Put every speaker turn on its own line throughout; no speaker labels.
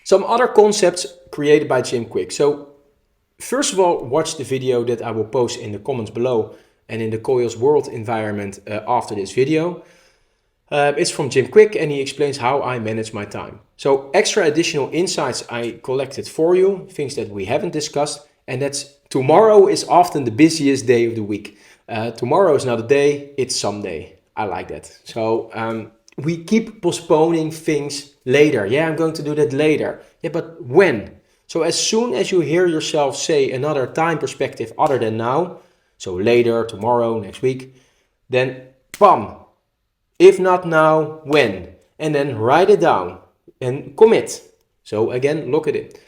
Some other concepts created by Jim Kwik. So first of all, watch the video that I will post in the comments below and in the Coils World environment after this video. It's from Jim Kwik and he explains how I manage my time. So extra additional insights I collected for you, things that we haven't discussed, and that's tomorrow is often the busiest day of the week. Tomorrow is not a day, it's someday. I like that. So we keep postponing things later. Yeah, I'm going to do that later. Yeah, but when? So as soon as you hear yourself say another time perspective other than now, so later, tomorrow, next week, then bam, if not now, when? And then write it down and commit. So again, look at it.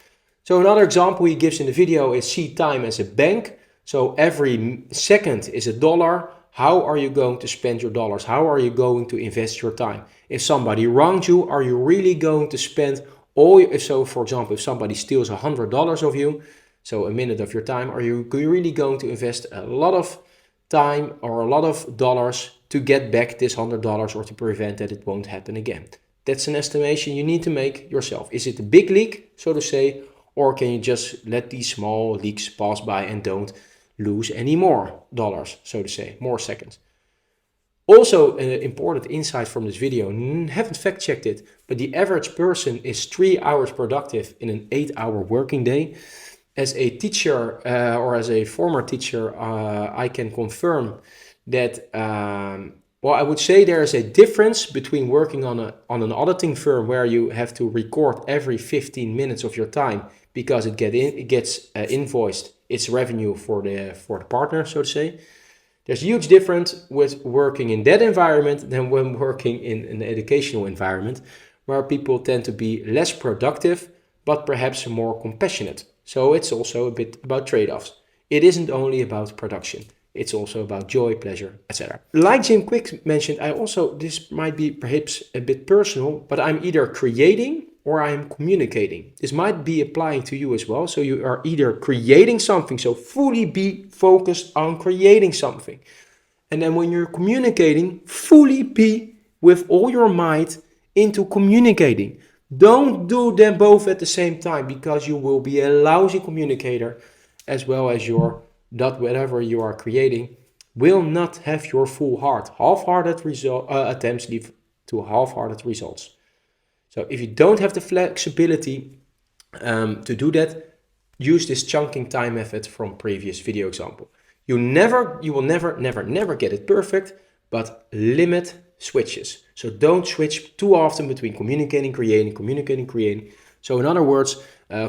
So another example he gives in the video is see time as a bank. So every second is $1. How are you going to spend your dollars? How are you going to invest your time? If somebody wrongs you, are you really going to spend all your, so for example, if somebody steals $100 of you, so a minute of your time, are you really going to invest a lot of time or a lot of dollars to get back this $100 or to prevent that it won't happen again? That's an estimation you need to make yourself. Is it a big leak, so to say, or can you just let these small leaks pass by and don't lose any more dollars, so to say, more seconds? Also, an important insight from this video, haven't fact checked it, but the average person is 3 hours productive in an 8-hour working day. As a teacher or as a former teacher, I can confirm that, well, I would say there is a difference between working on an auditing firm where you have to record every 15 minutes of your time because it gets invoiced, its revenue for the partner, so to say. There's a huge difference with working in that environment than when working in an educational environment where people tend to be less productive, but perhaps more compassionate. So it's also a bit about trade-offs. It isn't only about production. It's also about joy, pleasure, etc. Like Jim Kwik mentioned, this might be perhaps a bit personal, but I'm either creating or I'm communicating. This might be applying to you as well. So you are either creating something, so fully be focused on creating something. And then when you're communicating, fully be with all your might into communicating. Don't do them both at the same time because you will be a lousy communicator as well as that whatever you are creating will not have your full heart. Half-hearted attempts lead to half-hearted results. So if you don't have the flexibility to do that, use this chunking time method from previous video example. You will never get it perfect, but limit switches. So don't switch too often between communicating, creating. So in other words,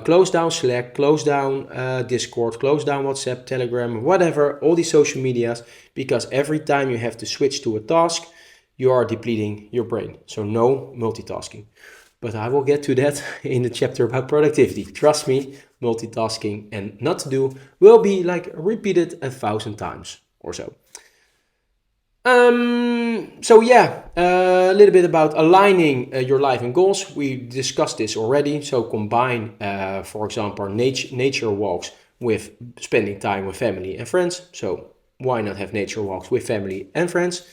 close down Slack, close down Discord, close down WhatsApp, Telegram, whatever, all these social medias, because every time you have to switch to a task, you are depleting your brain. So no multitasking. But I will get to that in the chapter about productivity. Trust me, multitasking and not to do will be like repeated 1,000 times or so. So yeah, a little bit about aligning your life and goals. We discussed this already. So combine, for example, nature walks with spending time with family and friends. So why not have nature walks with family and friends?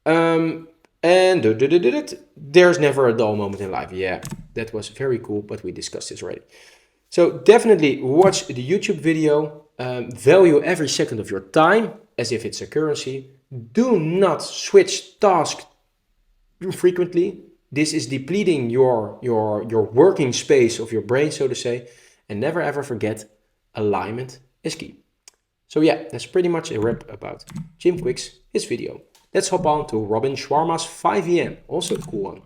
And there's never a dull moment in life. Yeah, that was very cool, but we discussed this already. So definitely watch the YouTube video. Value every second of your time as if it's a currency. Do not switch tasks frequently. This is depleting your working space of your brain, so to say. And never ever forget, alignment is key. So yeah, that's pretty much a wrap about Jim Kwik's his video. Let's hop on to Robin Sharma's 5 a.m. Also a cool one.